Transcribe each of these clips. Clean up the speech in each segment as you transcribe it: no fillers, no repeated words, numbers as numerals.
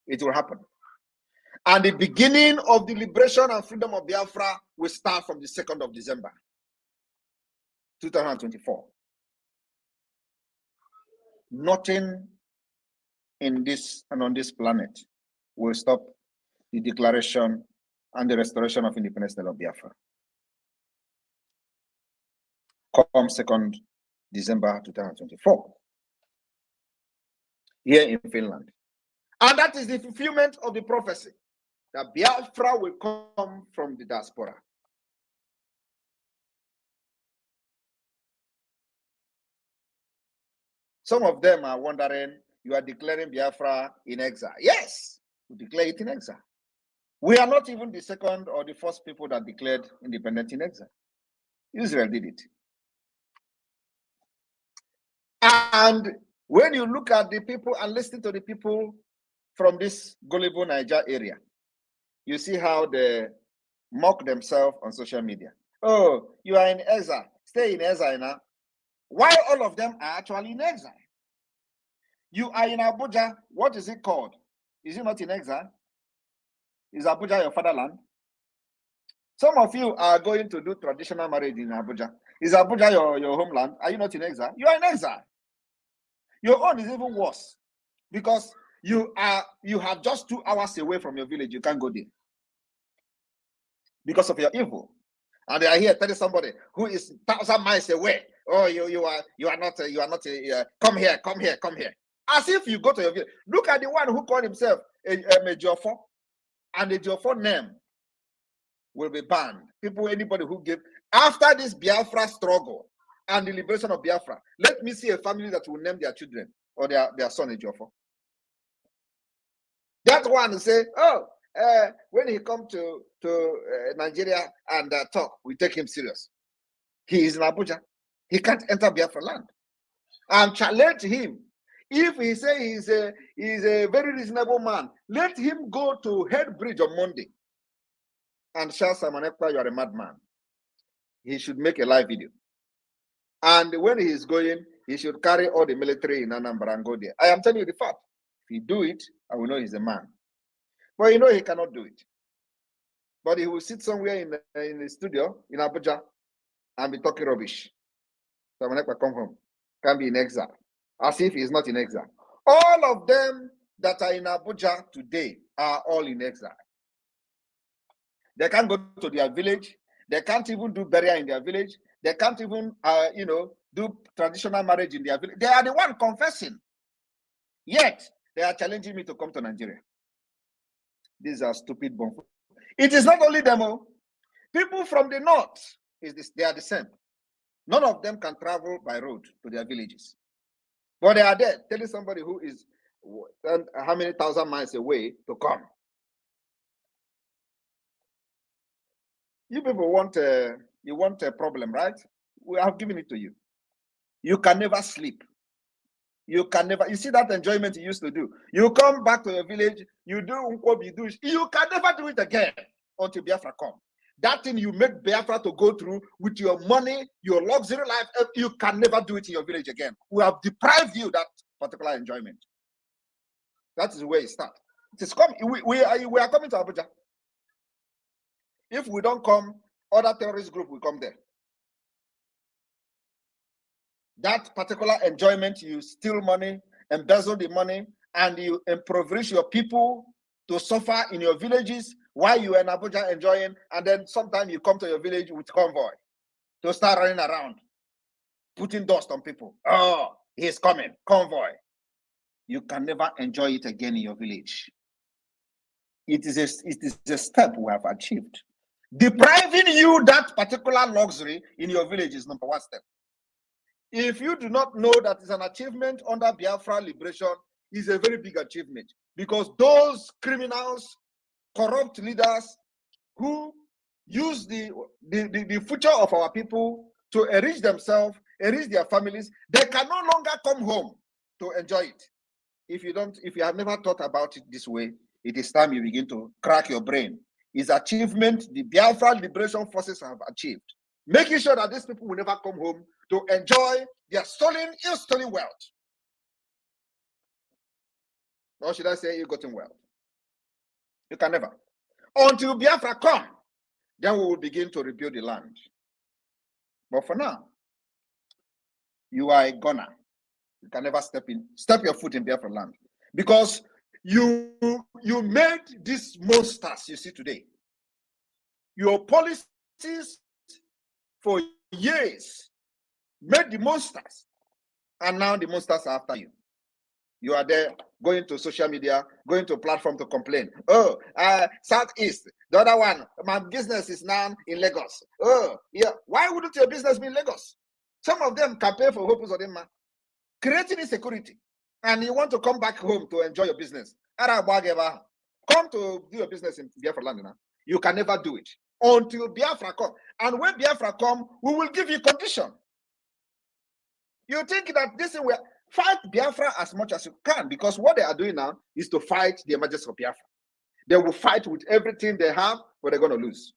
It will happen. And the beginning of the liberation and freedom of Biafra will start from the 2nd of December, 2024. Nothing in this and on this planet will stop the declaration and the restoration of independence of Biafra. Come 2nd December 2024, here in Finland. And that is the fulfillment of the prophecy that Biafra will come from the diaspora. Some of them are wondering, you are declaring Biafra in exile. Yes, we declare it in exile. We are not even the second or the first people that declared independence in exile. Israel did it. And when you look at the people and listen to the people from this gullible Niger area, you see how they mock themselves on social media. Oh, you are in exile. Stay in exile now. While all of them are actually in exile. You are in Abuja. What is it called? Is it not in exile? Is Abuja your fatherland? Some of you are going to do traditional marriage in Abuja. Is Abuja your homeland? Are you not in exile? You are in exile. Your own is even worse because you have just 2 hours away from your village. You can't go there because of your evil. And they are here telling somebody who is 1,000 miles away, oh, you are not come here. As if you go to your village. Look at the one who called himself a Majorfo, and the Majorfo name will be banned. Anybody who gave after this Biafra struggle and the liberation of Biafra, let me see a family that will name their children or their son a Majorfo. That one say, oh, when he come to Nigeria and talk, we take him serious. He is in Abuja. He can't enter Biafra land. And challenge him. If he say he's a very reasonable man, let him go to Head Bridge on Monday and shout, Simon Ekpa, you are a madman. He should make a live video. And when he is going, he should carry all the military in Anambra and go there. I am telling you the fact. If he do it, I will know he's a man. But you know he cannot do it. But he will sit somewhere in the studio in Abuja and be talking rubbish. Simon Ekpa come home, can be in exile, as if he's not in exile. All of them that are in Abuja today are all in exile. They can't go to their village. They can't even do burial in their village. They can't even, do traditional marriage in their village. They are the one confessing. Yet, they are challenging me to come to Nigeria. These are stupid bombs. It is not only them. People from the north, they are the same. None of them can travel by road to their villages. But they are there telling somebody who is how many thousand miles away to come. You people want a problem, right? We have given it to you. You can never sleep. You can never, you see that enjoyment you used to do. You come back to your village, you do you can never do it again until Biafra come. That thing you make Biafra to go through with your money, your luxury life, you can never do it in your village again. We have deprived you that particular enjoyment. That is where it starts. It is coming. We are coming to Abuja. If we don't come, other terrorist group will come there. That particular enjoyment, you steal money, embezzle the money, and you impoverish your people to suffer in your villages while you are in Abuja enjoying, and then sometimes you come to your village with convoy to start running around, putting dust on people. Oh, he's coming, convoy. You can never enjoy it again in your village. It is a step we have achieved. Depriving you that particular luxury in your village is number one step. If you do not know that it's an achievement under Biafra liberation, is a very big achievement, because those criminals, corrupt leaders who use the future of our people to enrich themselves, enrich their families, they can no longer come home to enjoy it. If you have never thought about it this way, it is time you begin to crack your brain. It's achievement the Biafra liberation forces have achieved, making sure that these people will never come home to enjoy their ill-stolen wealth. Or should I say ill-gotten wealth? You can never. Until Biafra come, then we will begin to rebuild the land. But for now, you are a gunner. You can never step your foot in Biafra land. Because you made these monsters you see today. Your policies for years made the monsters, and now the monsters are after you. You are there going to social media, going to platform to complain. Oh, Southeast, the other one, my business is now in Lagos. Oh, yeah. Why wouldn't your business be in Lagos? Some of them campaign for Hope Uzodinma, creating insecurity, and you want to come back home to enjoy your business. Come to do your business in Biafra land now. You can never do it until Biafra come. And when Biafra come, we will give you condition. You think that this will fight Biafra as much as you can, because what they are doing now is to fight the emergence of Biafra. They will fight with everything they have, but they're going to lose.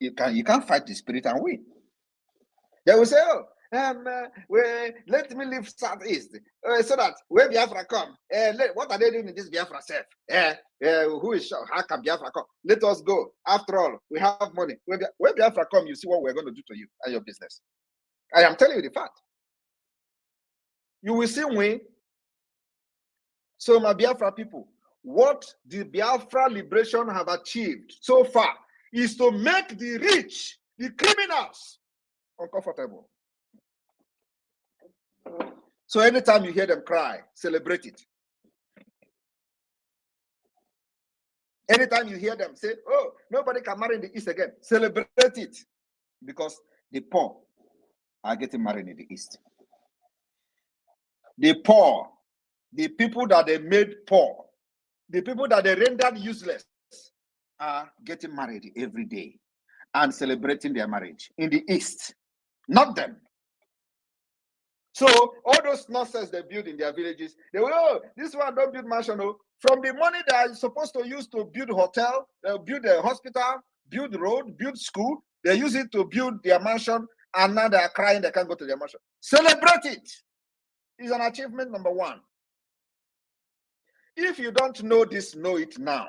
You can't fight the spirit and win. They will say, oh, let me leave Southeast so that when Biafra come, what are they doing in this Biafra self? Who is sure? How can Biafra come? Let us go. After all, we have money. When Biafra come, you see what we're going to do to you and your business. I am telling you the fact. You will see when. So, my Biafra people, what the Biafra liberation have achieved so far is to make the rich, the criminals, uncomfortable. So anytime you hear them cry, celebrate it. Anytime you hear them say, oh, nobody can marry in the East again, celebrate it. Because the poor are getting married in the East. The poor, the people that they made poor, the people that they rendered useless, are getting married every day and celebrating their marriage in the East. Not them. So all those nonsense they build in their villages, they will, oh, this one don't build mansion. No. From the money they are supposed to use to build hotel, build a hospital, build road, build school, they use it to build their mansion, and now they are crying they can't go to their mansion. Celebrate it. It's an achievement number one. If you don't know this, know it now.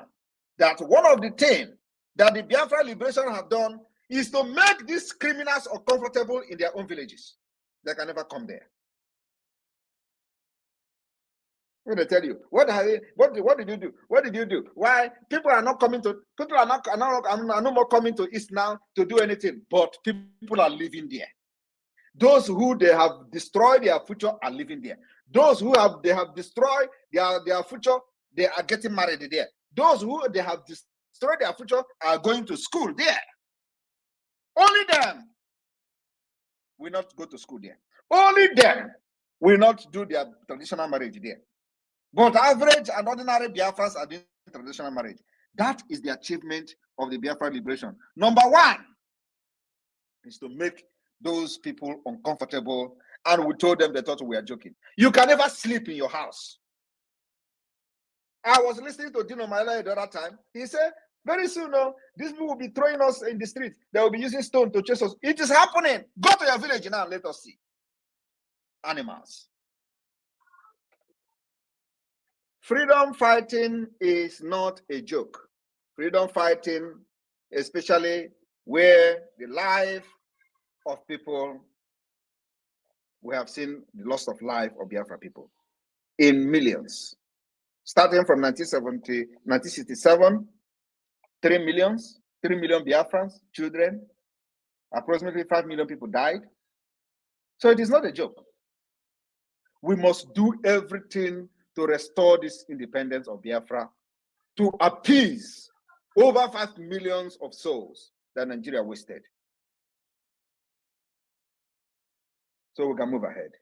That one of the things that the Biafra liberation have done is to make these criminals uncomfortable in their own villages. They can never come there. I'm going to tell you, what did you do? What did you do? Why people are not coming to, people are no more coming to East now to do anything, but people are living there. Those who they have destroyed their future are living there. Those who they have destroyed their future, they are getting married there. Those who they have destroyed their future are going to school there. Only them will not go to school there. Only them will not do their traditional marriage there. But average and ordinary Biafrans are doing traditional marriage. That is the achievement of the Biafra liberation. Number one is to make those people uncomfortable, and we told them they thought we were joking. You can never sleep in your house. I was listening to Dino Maila the other time. He said, very soon, these people will be throwing us in the street. They will be using stone to chase us. It is happening. Go to your village now and let us see. Animals. Freedom fighting is not a joke. Freedom fighting, especially where the life of people, we have seen the loss of life of Biafra people in millions. Starting from 1967, 3 million Biafrans, children, approximately 5 million people died. So it is not a joke. We must do everything to restore this independence of Biafra, to appease over 5 million of souls that Nigeria wasted. So we can move ahead.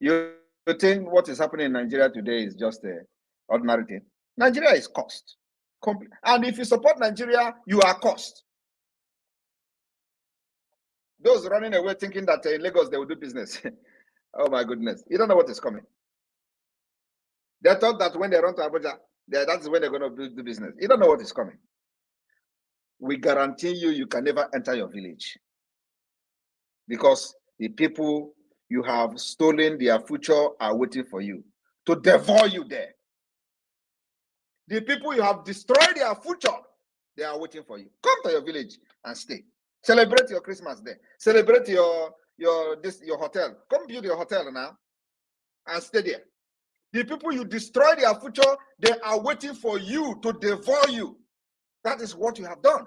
You think what is happening in Nigeria today is just an ordinary thing? Nigeria is cursed. And if you support Nigeria, you are cursed. Those running away thinking that in Lagos they will do business. Oh my goodness. You don't know what is coming. They thought that when they run to Abuja, that's when they're going to do business. You don't know what is coming. We guarantee you can never enter your village. Because the people you have stolen their future are waiting for you to devour you there. The people you have destroyed their future, they are waiting for you. Come to your village and stay. Celebrate your Christmas there. Celebrate your hotel. Come build your hotel now and stay there. The people you destroy their future, they are waiting for you to devour you. That is what you have done.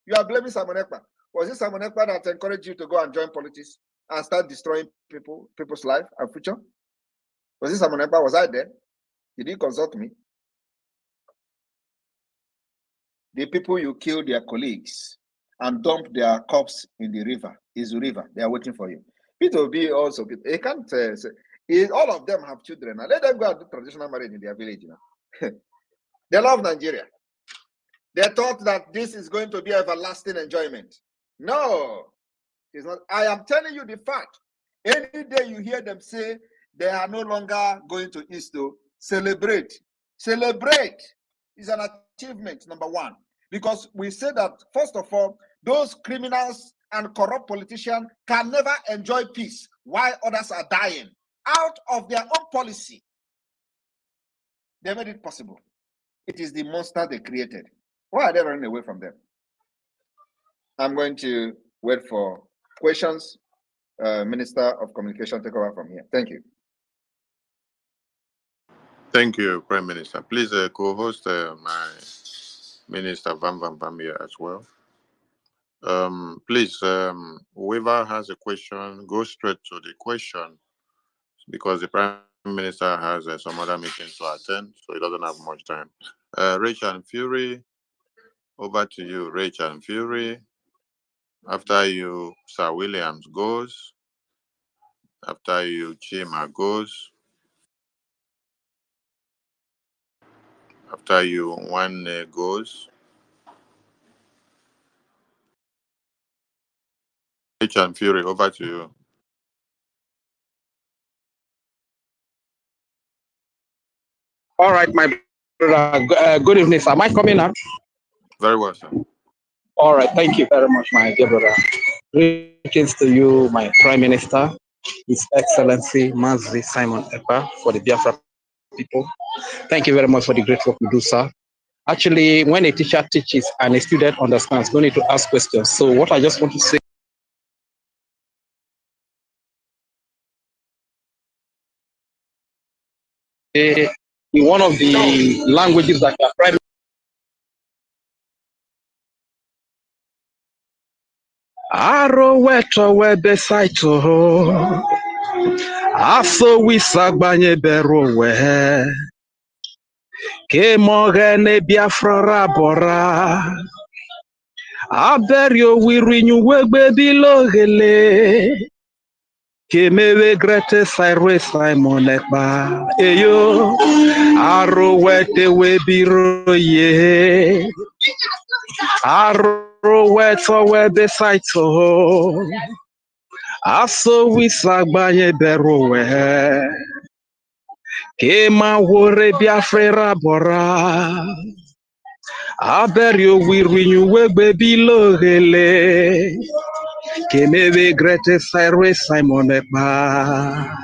You are blaming Simon Ekpa. Was it Simon Ekpa that encouraged you to go and join politics and start destroying people's life and future? Was it Simon Ekpa? Was I there? Did you consult me? The people you killed their colleagues and dumped their corpse in the river, Izu River, they are waiting for you. Peter will be also, they can't say, all of them have children. Now let them go and do traditional marriage in their village. They love Nigeria. They thought that this is going to be everlasting enjoyment. No, it's not. I am telling you the fact. Any day you hear them say they are no longer going to East to celebrate. Celebrate is an achievement, number one. Because we say that, first of all, those criminals and corrupt politicians can never enjoy peace while others are dying. Out of their own policy, they made it possible. It is the monster they created. Why are they running away from them? I'm going to wait for questions. Minister of Communication, take over from here. Thank you. Thank you, Prime Minister. Please co-host my Minister Van Van Bam here as well. Please, whoever has a question, go straight to the question, because the Prime Minister has some other meetings to attend, so he doesn't have much time. Rachel and Fury, over to you, Rachel and Fury. After you, Sir Williams goes. After you, Chima goes. After you, One goes. Rachel and Fury, over to you. All right, my brother. Good evening, sir. Am I coming up? Very well, sir. All right, thank you very much, my dear brother. Greetings to you, my Prime Minister, His Excellency Mazi Simon Ekpa, for the Biafra people. Thank you very much for the great work you do, sir. Actually, when a teacher teaches and a student understands, no need to ask questions. So what I just want to say, in one of the languages that your Prime Aro weto webe saito aso wisagbanye bero we ke mogene Biafra rabora aberio wirinyu wegbe bilogele ke mewe grete sairwe Simon Ekpa eyo aro wete webiro ye aro weto webe saito aso wisagbanye bero we Kema wore Biafra bora aberio wirinyu wegbe bilogele kemewe grete sairwe Simon Ekpa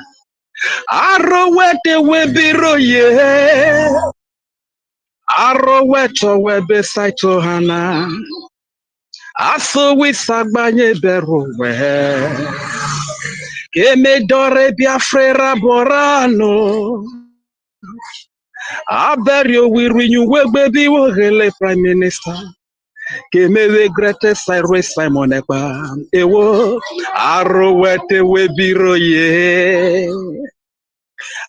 aro wete webiro ye aro weto webe saito hana aso wisagbanye bero we keme dore Biafra borano aberio wirinyu wegbe biwogele Prime Minister kemewe grete sairwe Simon Ekpa ewo aro wete webiro ye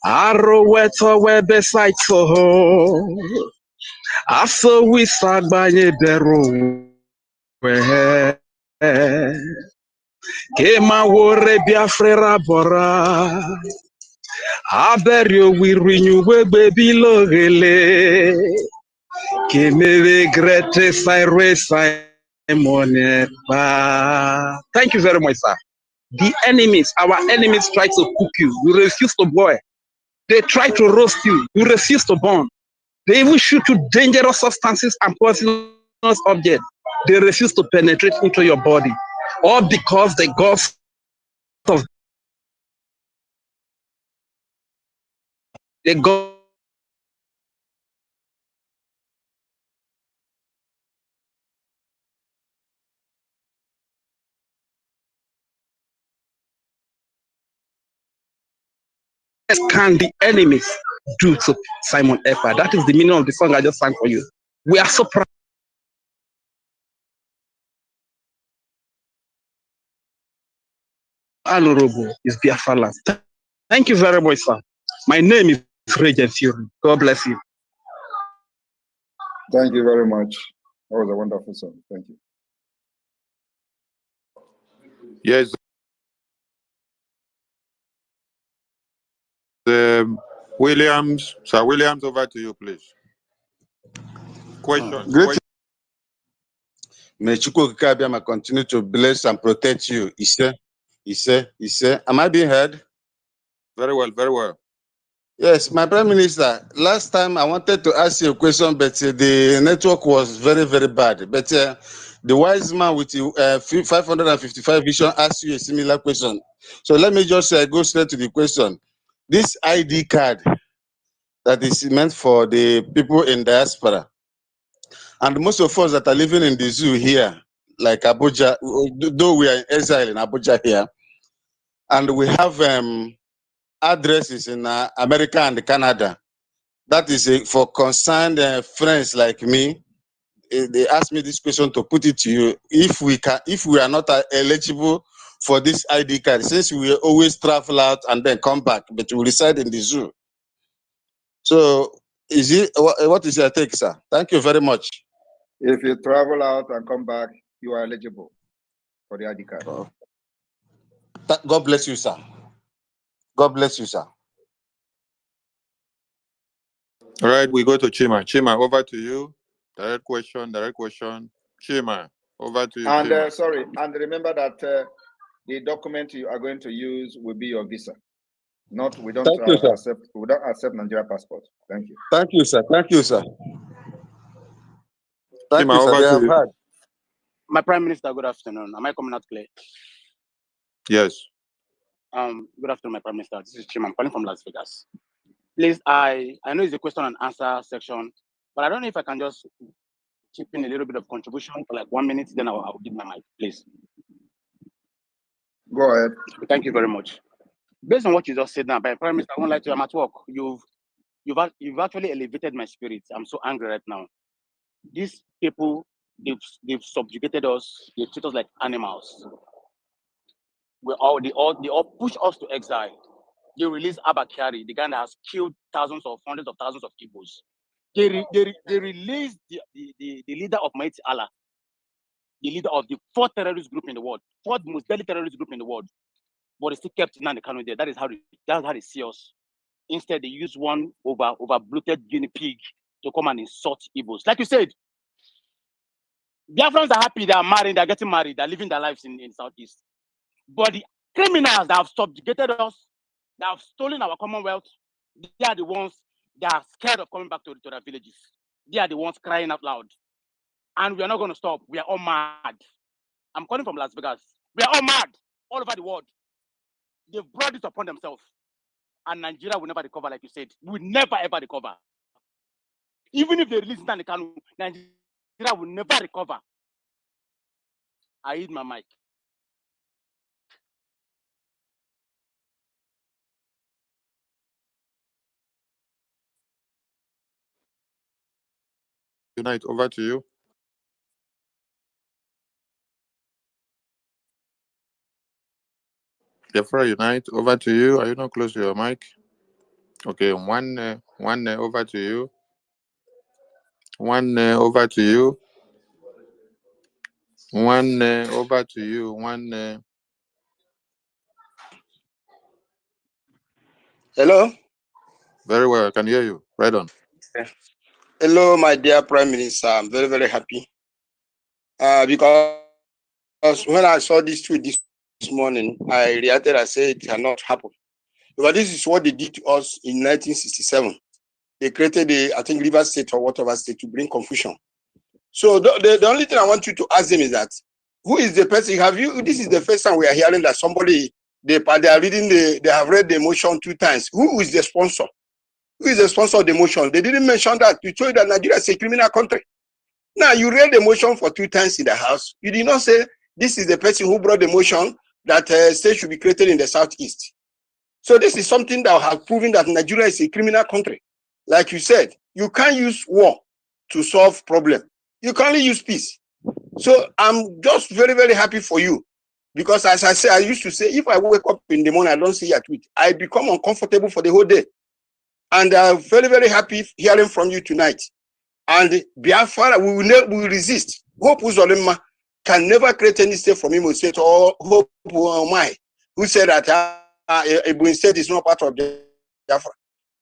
aro weto webe saito aso wisagbanye bero we kema wore Biafra bora aberio wirinyu wegbe bilogele kemewe grete sairwe Simon Ekpa. Thank you very much, sir. The enemies, our enemies try to cook you. You refuse to boil. They try to roast you. You refuse to burn. They even shoot you dangerous substances and poisonous objects. They refuse to penetrate into your body. All because the gods of the God can the enemies do to Simon Ekpa? That is the meaning of the song I just sang for you. We are so proud. Honorable is Biafra land. Thank you very much, sir. My name is Regent Fury. God bless you. Thank you very much. That was a wonderful song. Thank you. Yes. Williams, Sir Williams, over to you, please. Question. May Chukwu continue to bless and protect you. He said. Am I being heard? Very well, very well. Yes, my Prime Minister, last time I wanted to ask you a question, but the network was very, very bad. But the wise man with 555 vision asked you a similar question. So let me just go straight to the question. This ID card that is meant for the people in diaspora, and most of us that are living in the zoo here, like Abuja, though we are in exile in Abuja here, and we have addresses in America and Canada. That is for concerned friends like me. They asked me this question to put it to you. If we are not eligible for this ID card, since we always travel out and then come back, but we reside in the zoo. So, what is your take, sir? Thank you very much. If you travel out and come back, you are eligible for the ID card. God bless you, sir. God bless you, sir. All right, we go to Chima. Chima, over to you. Direct question. Chima, over to you. And sorry, and remember that the document you are going to use will be your visa. We don't accept Nigeria passport. Thank you. Thank you, sir. Thank you, sir. Thank Chima, you, sir. over to you. My Prime Minister, good afternoon. Am I coming out clear? Yes. Good afternoon, my Prime Minister. This is Chima. I'm calling from Las Vegas. Please, I know it's a question and answer section, but I don't know if I can just chip in a little bit of contribution for like 1 minute, then I'll give my mic, please. Go ahead. Thank you very much. Based on what you just said now, by Prime Minister, I won't lie to you, I'm at work. You've actually elevated my spirits. I'm so angry right now. These people, they've subjugated us. They treat us like animals. They all push us to exile. They released Abakari, the guy that has killed hundreds of thousands of Igbos. They released the leader of Mighty Allah, the leader of the fourth terrorist group in the world, fourth most deadly terrorist group in the world. But they still kept Nnamdi Kanu there. That's how they see us. Instead, they use one over bloated guinea pig to come and insult Igbos. Like you said, Biafrans are happy, they are married, they're getting married, they're living their lives in Southeast. But the criminals that have subjugated us, that have stolen our commonwealth, they are the ones that are scared of coming back to their villages. They are the ones crying out loud. And we are not going to stop. We are all mad. I'm calling from Las Vegas. We are all mad all over the world. They've brought this upon themselves. And Nigeria will never recover, like you said. We will never, ever recover. Even if they release Nnamdi Kanu, Nigeria will never recover. I hit my mic. Unite, over to you. Biafra Unite, over to you. Are you not close to your mic? Okay, one over to you. Over to you. Over to you. Hello. Very well, I can hear you. Right on. Hello, my dear Prime Minister. I'm very, very happy. Because when I saw this tweet this morning, I reacted. I said it cannot happen. Because this is what they did to us in 1967. They created I think, River State or whatever state to bring confusion. So the only thing I want you to ask them is that, who is the person? This is the first time we are hearing that somebody, they are reading, they have read the motion 2 times. Who is the sponsor? Who is the sponsor of the motion? They didn't mention that. To show you that Nigeria is a criminal country. Now, you read the motion for 2 times in the House. You did not say, this is the person who brought the motion that state should be created in the Southeast. So this is something that has proven that Nigeria is a criminal country. Like you said, you can't use war to solve problem. You can only use peace. So I'm just very, very happy for you. Because as I say, I used to say, if I wake up in the morning, I don't see your tweet, I become uncomfortable for the whole day. And I'm very, very happy hearing from you tonight. And Biafra, we will resist. Hope Uzolema can never create any state from Imo State, or Hope Omai, who said that Ebony State is not part of Biafra.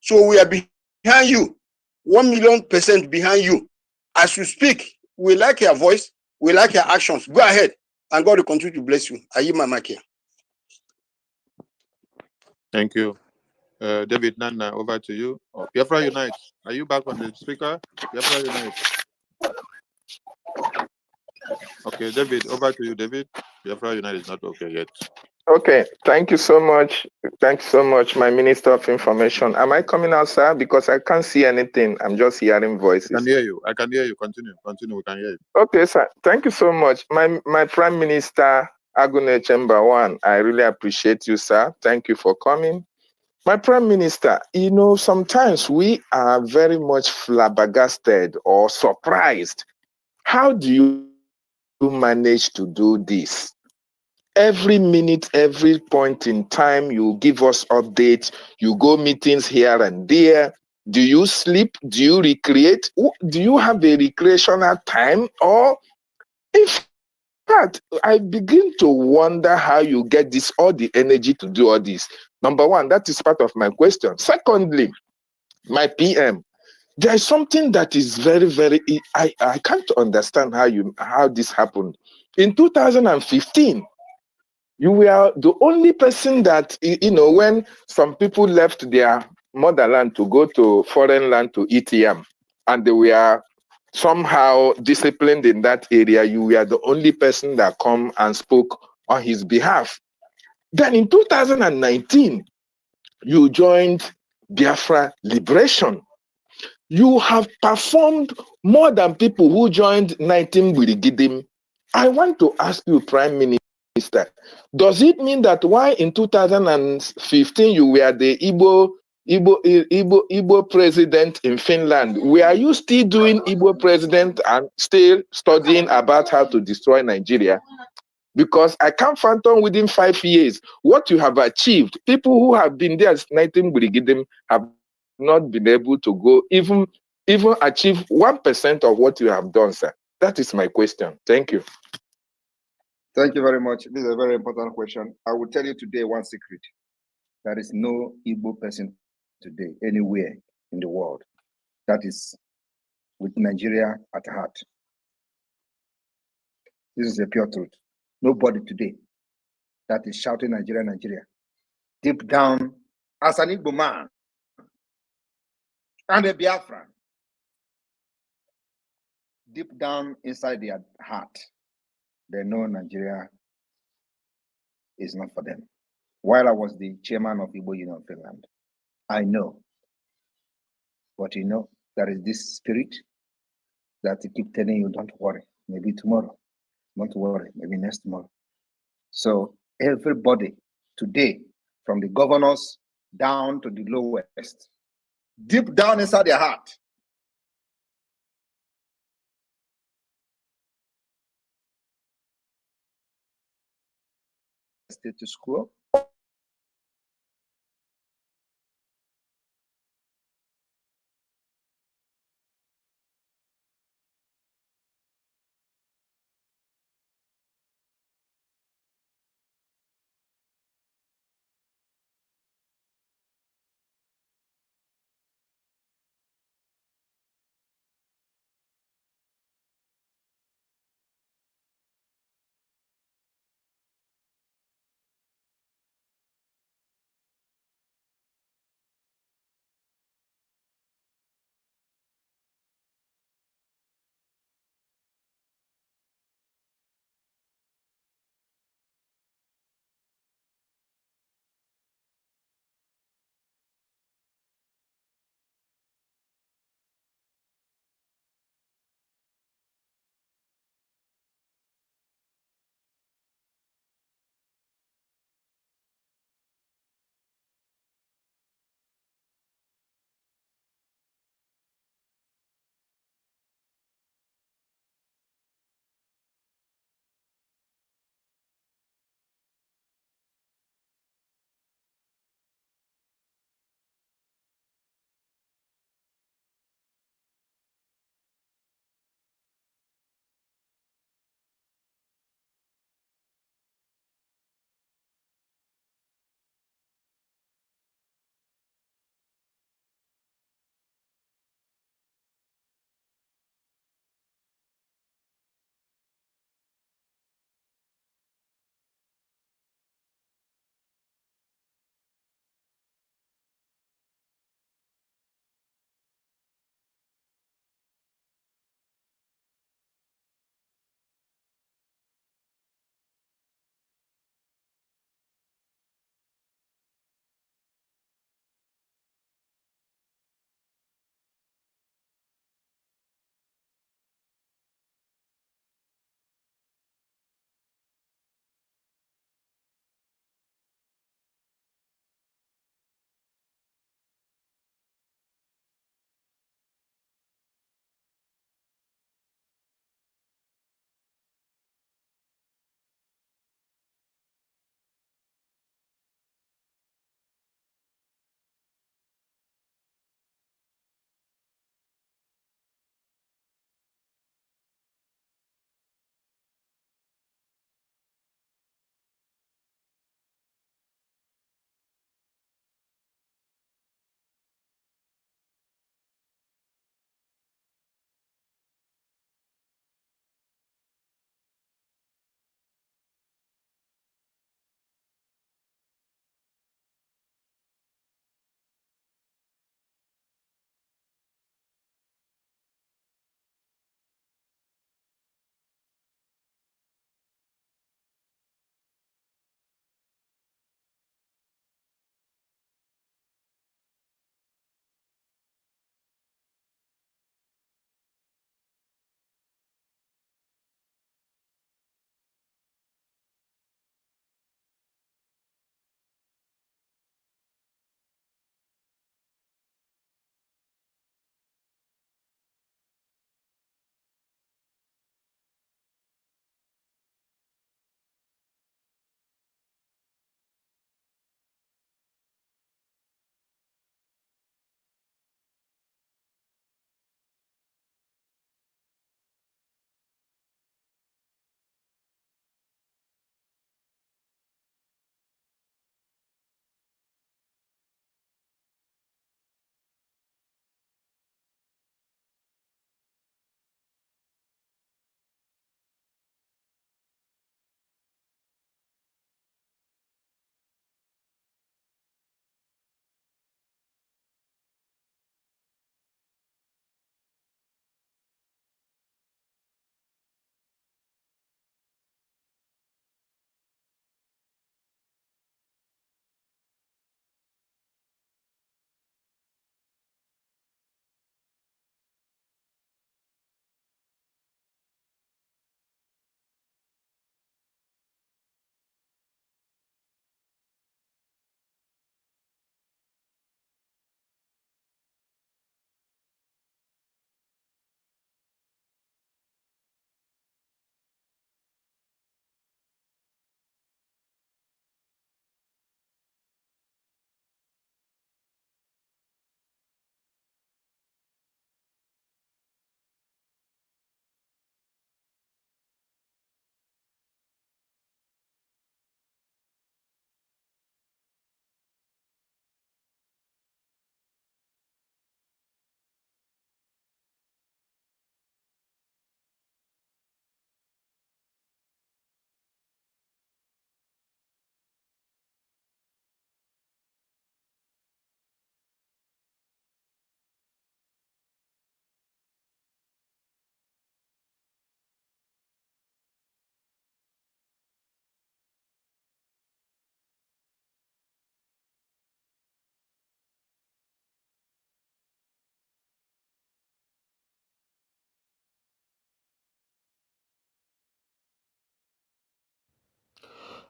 So we are behind you, 1,000,000% behind you. As you speak, we like your voice, we like your actions. Go ahead, and God will continue to bless you. Are you my mic here? Thank you. David Nana, over to you. Oh, Biafra Unite. Are you back on the speaker? Biafra Unite. Okay, David, over to you, David. Biafra Unite is not okay yet. Okay, thank you so much. Thank you so much, my Minister of Information. Am I coming out, sir? Because I can't see anything. I'm just hearing voices. I can hear you. I can hear you. Continue. Continue. We can hear you. Okay, sir. Thank you so much. My Prime Minister, Agune Chamber One, I really appreciate you, sir. Thank you for coming. My Prime Minister, you know, sometimes we are very much flabbergasted or surprised. How do you manage to do this? Every minute, every point in time, you give us updates, you go meetings here and there. Do you sleep? Do you recreate? Do you have a recreational time? Or in fact, I begin to wonder how you get this, all the energy to do all this. Number one, that is part of my question. Secondly, my PM, there is something that is very, very, I can't understand how this happened. In 2015, you were the only person that, you know, when some people left their motherland to go to foreign land to eat yam, and they were somehow disciplined in that area, you were the only person that come and spoke on his behalf. Then in 2019, you joined Biafra Liberation. You have performed more than people who joined 19 Wirigidim. I want to ask you, Prime Minister, does it mean that why in 2015 you were the Igbo president in Finland? Were you still doing Igbo president and still studying about how to destroy Nigeria? Because I can't fathom within 5 years what you have achieved. People who have been there since 19 Brigidim have not been able to go even achieve 1% of what you have done, sir. That is my question. Thank you. Thank you very much. This is a very important question. I will tell you today one secret. There is no Igbo person today anywhere in the world that is with Nigeria at heart. This is a pure truth. Nobody today that is shouting Nigeria, Nigeria. Deep down, as an Igbo man and a Biafran, deep down inside their heart, they know Nigeria is not for them. While I was the chairman of Igbo Union Finland, I know. But you know, there is this spirit that keep telling you, don't worry, maybe tomorrow. Don't worry, maybe next tomorrow. So everybody today, from the governors down to the lowest, deep down inside their heart, status quo,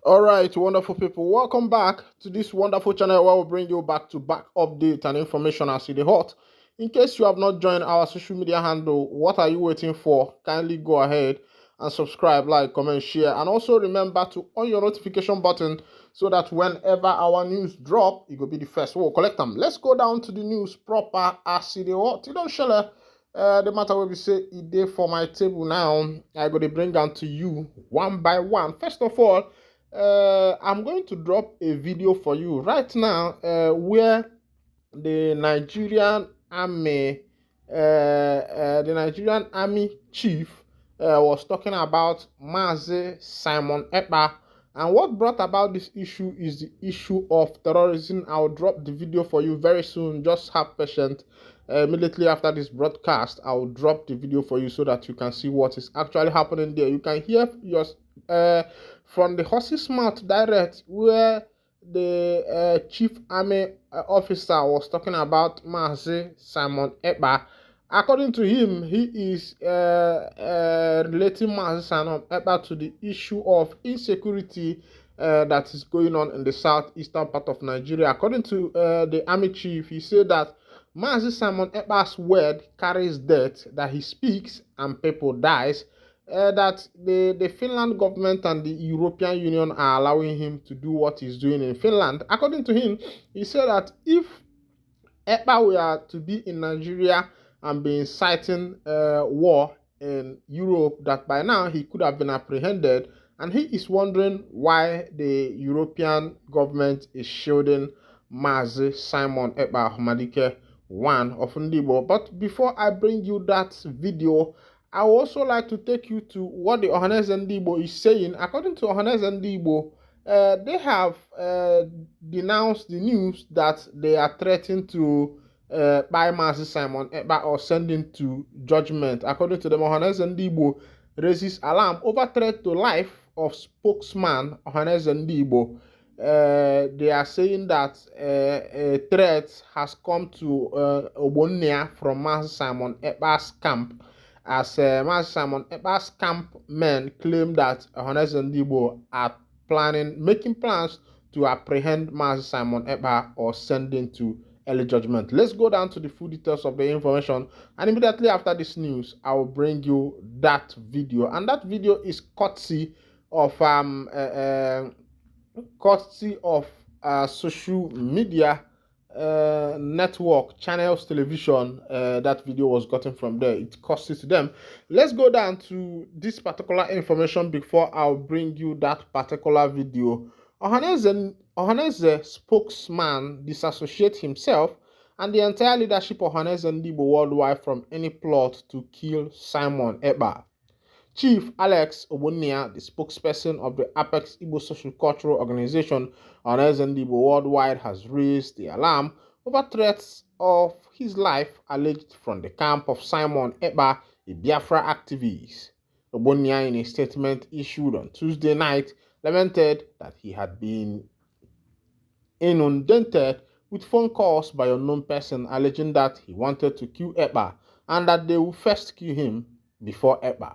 All right, wonderful people. Welcome back to this wonderful channel where we bring you back-to-back update and information as it is hot. In case you have not joined our social media handle, what are you waiting for? Kindly go ahead and subscribe, like, comment, share, and also remember to on your notification button so that whenever our news drop, it will be the first. We'll collect them. Let's go down to the news proper as it is hot. You don't share. The matter will be say it day for my table now. I go to bring down to you one by one. First of all, I'm going to drop a video for you right now where the Nigerian army chief was talking about Mazi Simon Ekpa. And what brought about this issue is the issue of terrorism. I'll drop the video for you very soon. Just have patience. Immediately after this broadcast, I'll drop the video for you so that you can see what is actually happening there. You can hear your from the horse's mouth direct where the chief army officer was talking about Mazi Simon Ekpa. According to him, he is relating Mazi Simon Ekpa to the issue of insecurity that is going on in the southeastern part of Nigeria. According to the army chief, he said that Mazi Simon Ekpa's word carries death, that he speaks and people dies. That the Finland government and the European Union are allowing him to do what he's doing in Finland. According to him, he said that if Ekpa were to be in Nigeria and be inciting war in Europe, that by now he could have been apprehended, and he is wondering why the European government is shielding Mazi Simon Ekpa Humadike, one of Ndibo. But before I bring you that video, I would also like to take you to what the Ohaneze Ndibo is saying. According to Ohaneze Ndibo, they have denounced the news that they are threatening to buy Mazi Simon Ekpa or send him to judgment. According to them, Ohaneze Ndibo raises alarm over threat to life of spokesman Ohaneze Ndibo. They are saying that a threat has come to Obonia from Mazi Simon Ekpa's camp, as Mazi Simon Ekpa's camp men claim that Ohaneze Ndibo are making plans to apprehend Mazi Simon Ekpa or send him to early judgment. Let's go down to the full details of the information, and immediately after this news, I will bring you that video. And that video is courtesy of social media network Channels Television. That video was gotten from there. It costs it to them. Let's go down to this particular information before I'll bring you that particular video. Ohaneze spokesman disassociate himself and the entire leadership of Ohaneze Ndibo worldwide from any plot to kill Simon Ekpa. Chief Alex Obonia, the spokesperson of the Apex Igbo Social Cultural Organization, Ohaneze Ndibo worldwide, has raised the alarm over threats of his life alleged from the camp of Simon Ekpa, a Biafra activist. Obonia, in a statement issued on Tuesday night, lamented that he had been inundated with phone calls by unknown person alleging that he wanted to kill Ekpa and that they would first kill him before Ekpa.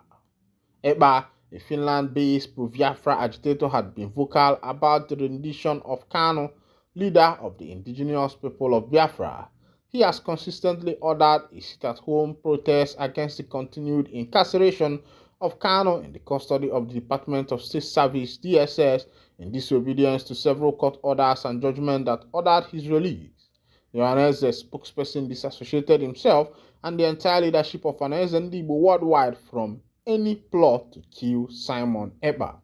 Ekpa, a Finland-based pro-Biafra agitator, had been vocal about the rendition of Kanu, leader of the indigenous people of Biafra. He has consistently ordered a sit-at-home protest against the continued incarceration of Kanu in the custody of the Department of State Service (DSS) in disobedience to several court orders and judgments that ordered his release. The Ohaneze spokesperson disassociated himself and the entire leadership of Ohaneze Ndibo worldwide from any plot to kill Simon Ekpa.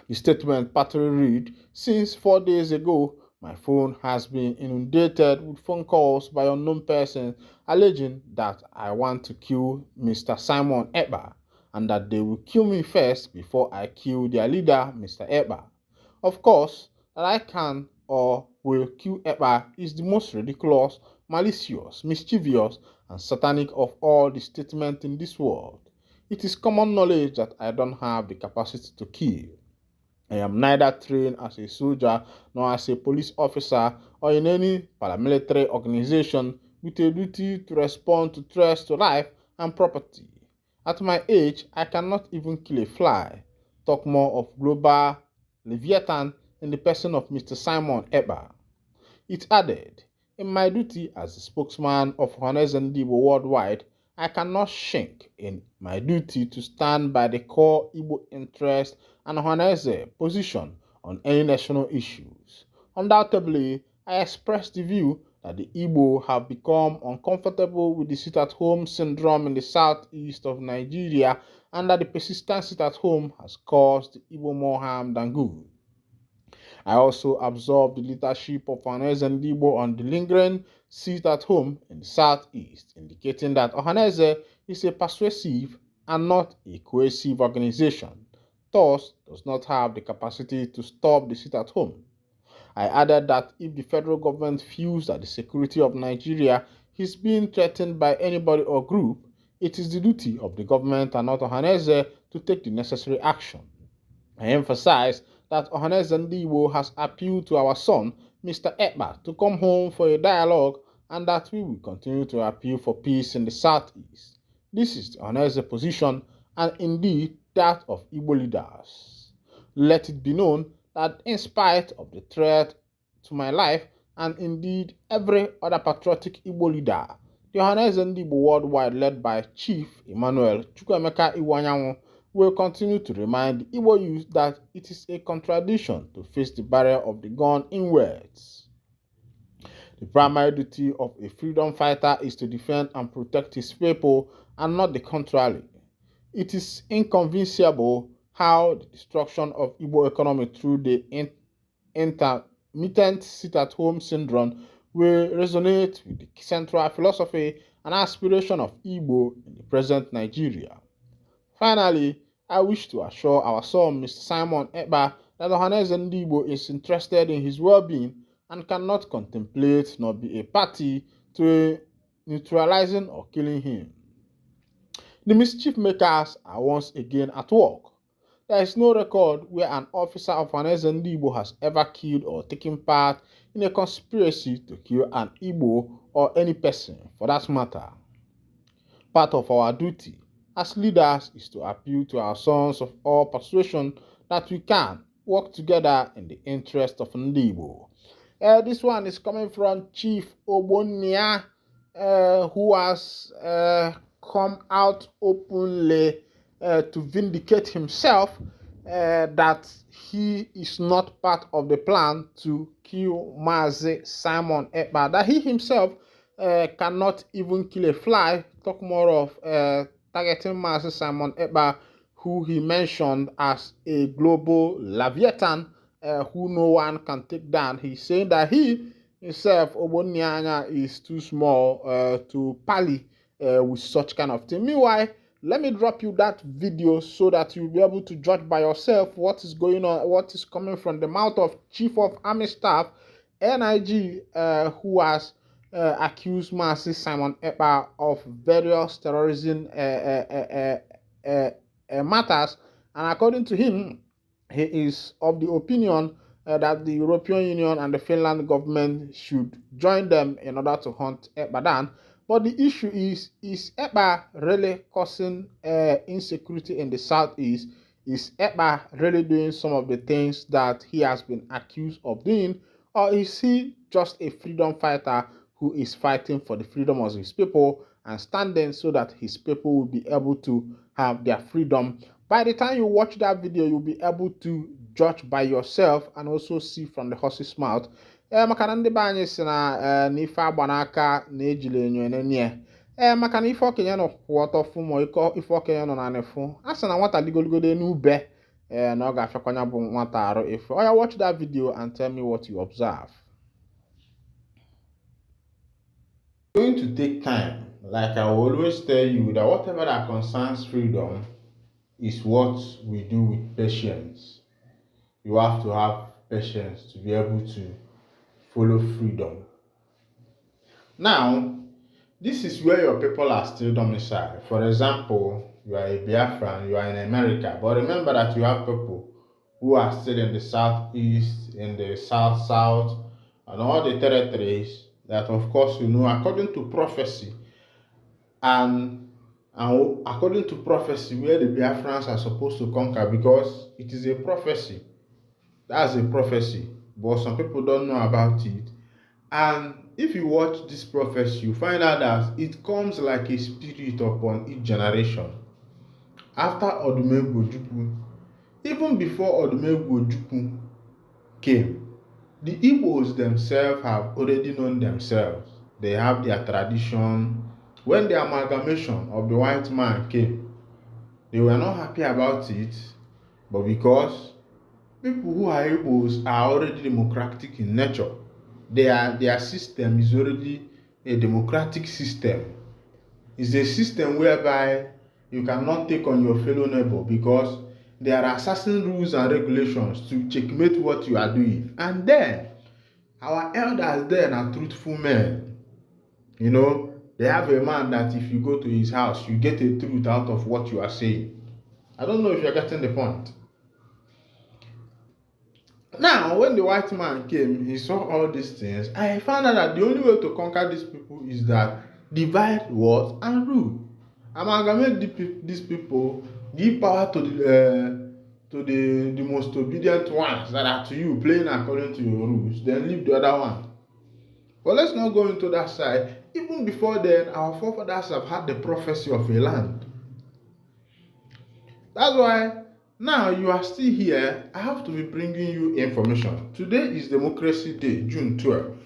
The statement partly read, "Since 4 days ago, my phone has been inundated with phone calls by unknown persons alleging that I want to kill Mr. Simon Ekpa and that they will kill me first before I kill their leader, Mr. Ekpa. Of course, that I can or will kill Ekpa is the most ridiculous, malicious, mischievous, and satanic of all the statements in this world. It is common knowledge that I don't have the capacity to kill. I am neither trained as a soldier nor as a police officer or in any paramilitary organization with a duty to respond to threats to life and property. At my age, I cannot even kill a fly, talk more of global Leviathan in the person of Mr. Simon Ekpa. It added, in my duty as the spokesman of Honest Ndibo worldwide, I cannot shrink in my duty to stand by the core Igbo interest and Honest position on any national issues. Undoubtedly, I expressed the view that the Igbo have become uncomfortable with the sit-at-home syndrome in the southeast of Nigeria and that the persistent sit-at-home has caused the Igbo more harm than good. I also absorbed the leadership of Ohaneze Ndigbo on the lingering seat at home in the southeast, indicating that Ohaneze is a persuasive and not a cohesive organization, thus does not have the capacity to stop the seat at home. I added that if the federal government feels that the security of Nigeria is being threatened by anybody or group, it is the duty of the government and not Ohaneze to take the necessary action. I emphasize that Ohaneze Ndigbo has appealed to our son, Mr. Ekpa, to come home for a dialogue and that we will continue to appeal for peace in the southeast. This is the Ohaneze position and indeed that of Igbo leaders. Let it be known that in spite of the threat to my life and indeed every other patriotic Igbo leader, the Ohaneze Ndigbo worldwide led by Chief Emmanuel Chukwuemeka Iwanyanwu will continue to remind the Igbo youth that it is a contradiction to face the barrier of the gun in words. The primary duty of a freedom fighter is to defend and protect his people and not the contrary. It is inconceivable how the destruction of Igbo economy through the intermittent sit-at-home syndrome will resonate with the central philosophy and aspiration of Igbo in the present Nigeria. Finally, I wish to assure our son, Mr. Simon Ekpa, that Ohaneze Ndigbo is interested in his well-being and cannot contemplate nor be a party to neutralizing or killing him. The mischief makers are once again at work. There is no record where an officer of Ohaneze Ndigbo has ever killed or taken part in a conspiracy to kill an Igbo or any person for that matter. Part of our duty as leaders is to appeal to our sons of all persuasion that we can work together in the interest of Ndigbo. This one is coming from Chief Obonia, who has come out openly to vindicate himself that he is not part of the plan to kill Mazi Simon Ekpa, that he himself cannot even kill a fly, talk more of targeting Mazi Simon Ekpa, who he mentioned as a global Leviathan who no one can take down. He's saying that he himself, Obonianya, is too small to parley with such kind of thing. Meanwhile, let me drop you that video so that you'll be able to judge by yourself what is going on, what is coming from the mouth of Chief of Army Staff, NIG, who has accused Mazi Simon Ekpa of various terrorism matters, and according to him, he is of the opinion that the European Union and the Finland government should join them in order to hunt Ekpa down. But the issue is Ekpa really causing insecurity in the southeast? Is Ekpa really doing some of the things that he has been accused of doing? Or is he just a freedom fighter who is fighting for the freedom of his people and standing so that his people will be able to have their freedom? By the time you watch that video, you'll be able to judge by yourself and also see from the horse's mouth. Maka na ndị be anyị si na n'ife agba n'aka na ejili enyo enenye maka na ife okenye nọ kwụ ọtọ fụ ma ife okenye nọ na n'efu a sị na nwata ligoligodo n'ube na ọ ga-afịakwanya bụ nwata arụ efu. Oya, watch that video and tell me what you observe. It's going to take time. Like I will always tell you, that whatever that concerns freedom is what we do with patience. You have to have patience to be able to follow freedom. Now, this is where your people are still domiciled. For example, you are a Biafran, you are in America, but remember that you have people who are still in the southeast, in the south, and all the territories that, of course, you know, according to prophecy, and according to prophecy, where the Biafrans are supposed to conquer, because it is a prophecy. That's a prophecy, but some people don't know about it. And if you watch this prophecy, you find out that it comes like a spirit upon each generation. After Odumegwu Ojukwu, even before Odumegwu Ojukwu came, the Igbos themselves have already known themselves. They have their tradition. When the amalgamation of the white man came, they were not happy about it, but because people who are Igbos are already democratic in nature, their system is already a democratic system. It's a system whereby you cannot take on your fellow neighbor because there are certain rules and regulations to checkmate what you are doing. And then our elders then are truthful men. You know, they have a man that if you go to his house, you get a truth out of what you are saying. I don't know if you're getting the point. Now, when the white man came, he saw all these things. I found out that the only way to conquer these people is that divide what and rule. Amalgamate these people, give power to the most obedient ones that are to you, playing according to your rules, then leave the other one. But let's not go into that side. Even before then, our forefathers have had the prophecy of a land. That's why now you are still here. I have to be bringing you information. Today is Democracy Day, June 12th.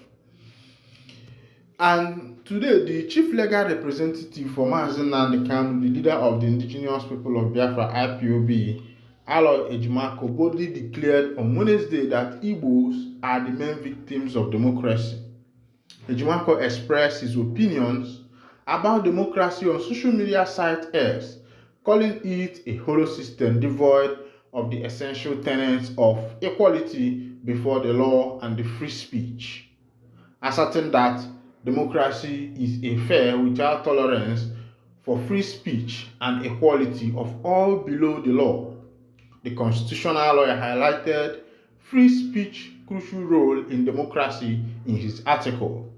And today, the chief legal representative for Mazen Nnamdi Kanu, the leader of the indigenous people of Biafra, IPOB, Aloy Ejimako, boldly declared on Wednesday that Igbos are the main victims of democracy. Ejimako expressed his opinions about democracy on social media site X, calling it a hollow system devoid of the essential tenets of equality before the law and the free speech, asserting that democracy is a fair without tolerance for free speech and equality of all below the law. The constitutional lawyer highlighted free speech crucial role in democracy in his article.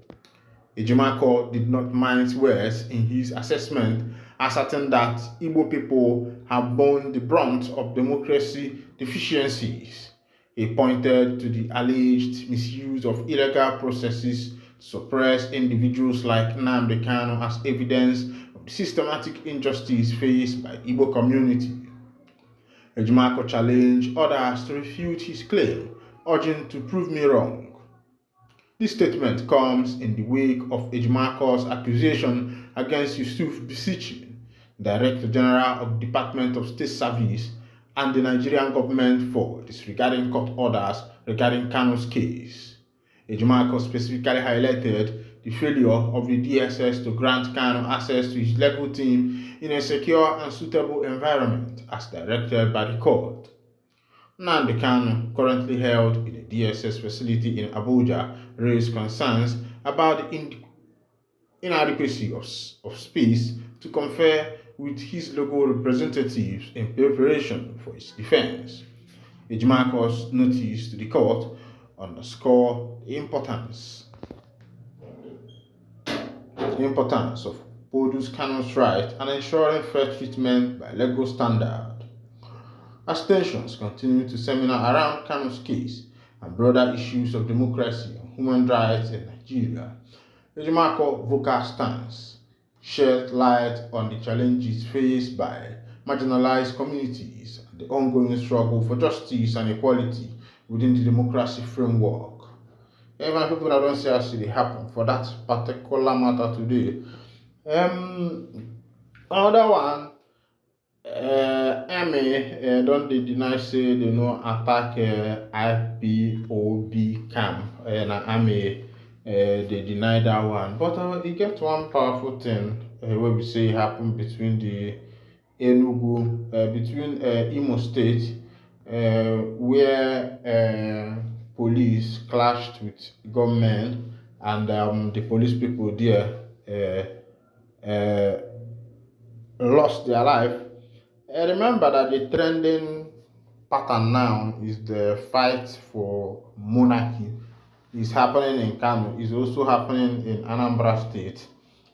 Ejimako did not mince words in his assessment, asserting that Igbo people have borne the brunt of democracy deficiencies. He pointed to the alleged misuse of illegal processes to suppress individuals like Nnamdi Kanu as evidence of the systematic injustice faced by the Igbo community. Ejimako challenged others to refute his claim, urging to prove me wrong. This statement comes in the wake of Ejimako's accusation against Yusuf Bisichi, Director General of the Department of State Service, and the Nigerian government for disregarding court orders regarding Kanu's case. Ejimako specifically highlighted the failure of the DSS to grant Kanu access to his legal team in a secure and suitable environment as directed by the court. Nnamdi Kanu, currently held in a DSS facility in Abuja, raised concerns about the inadequacy of space to confer with his local representatives in preparation for his defense. Ejimako's notice to the court underscored the importance of upholding Kanu's right and ensuring fair treatment by legal standard. As tensions continue to seminar around Kanu's case and broader issues of democracy and human rights in Nigeria, Ejimako's vocal stance shed light on the challenges faced by marginalized communities and the ongoing struggle for justice and equality within the democracy framework. Even people that don't see how it happen for that particular matter today. Another one. Army don't they deny say they no attack IPOB camp and Army they deny that one. But it get one powerful thing where we say happened between the Enugu between Imo State where police clashed with government and the police people there lost their life. Remember that the trending pattern now is the fight for monarchy. It's happening in Kano. It's also happening in Anambra State.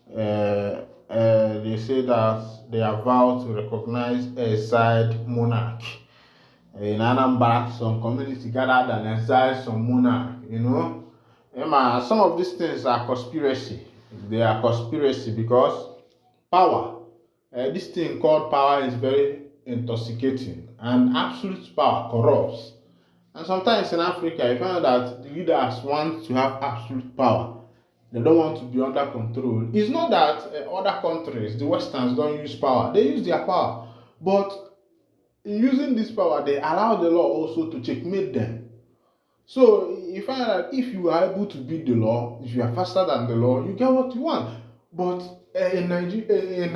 They say that they are vowed to recognize a side monarch. In Anambra, some community gathered and exiled some monarch, some of these things are conspiracy. They are conspiracy because power, this thing called power is very intoxicating and absolute power corrupts. And sometimes in Africa, you find that the leaders want to have absolute power. They don't want to be under control. It's not that other countries, the Westerns, don't use power. They use their power. But in using this power, they allow the law also to checkmate them. So you find that if you are able to beat the law, if you are faster than the law, you get what you want. But in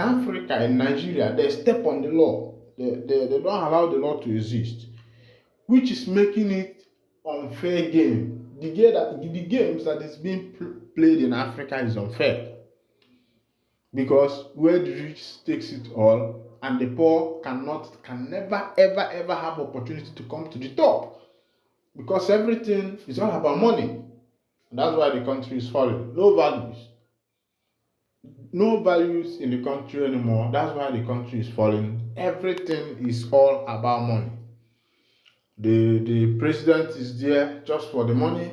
Africa, in Nigeria, they step on the law. They don't allow the law to exist, which is making it unfair game. The games that is being played in Africa is unfair because where the rich takes it all and the poor can never ever have opportunity to come to the top because everything is all about money. And that's why the country is falling. No values in the country anymore. That's why the country is falling. Everything is all about money. The president is there just for the money.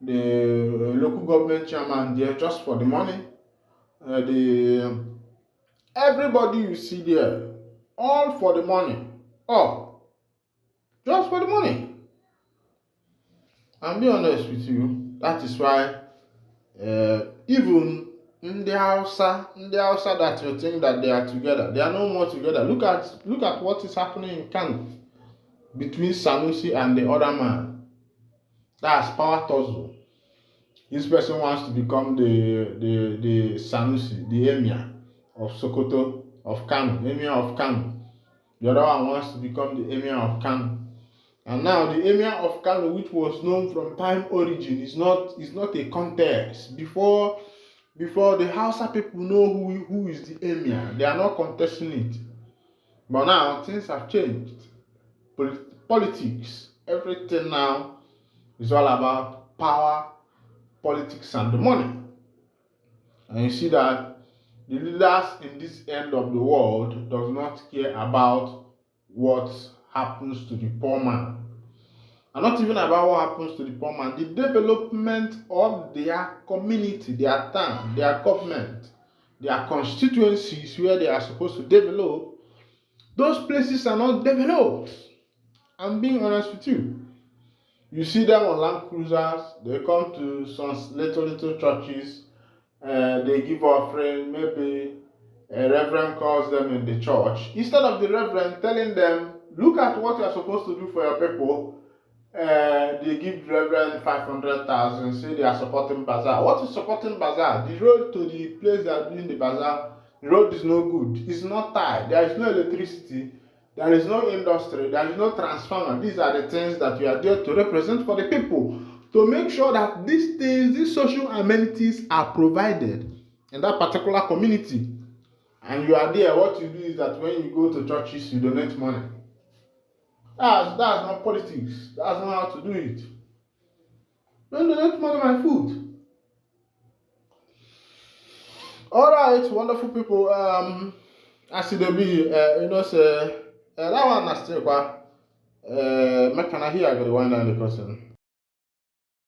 The local government chairman there just for the money. Everybody you see there, all for the money. Oh, just for the money. And be honest with you, that is why even in the Hausa that you think that they are together, they are no more together. Look at what is happening in Kano between Sanusi and the other man. That's power tussle. This person wants to become the Sanusi, the Emir of Sokoto, of Kano, Emir of Kano. The other one wants to become the Emir of Kano. And now the Emir of Kano, which was known from time origin, is not a contest. Before the Hausa people know who is the Emir, they are not contesting it. But now things have changed. Politics, everything now is all about power, politics, and the money. And you see that the leaders in this end of the world does not care about what happens to the poor man. And not even about what happens to the poor man. The development of their community, their town, their government, their constituencies where they are supposed to develop, those places are not developed. I'm being honest with you. You see them on land cruisers, they come to some little churches, they give offering, maybe a reverend calls them in the church. Instead of the reverend telling them, look at what you are supposed to do for your people, they give the reverend 500,000, say they are supporting bazaar. What is supporting bazaar? The road to the place they are doing the bazaar, the road is no good. It's not tied. There is no electricity. There is no industry. There is no transformer. These are the things that you are there to represent for the people, to make sure that these things, these social amenities are provided in that particular community. And you are there, what you do is that when you go to churches, you donate money. That's not politics. That's not how to do it. Don't donate money, my food. All right, wonderful people. As it be, say that one is still make can I hear the one and the person.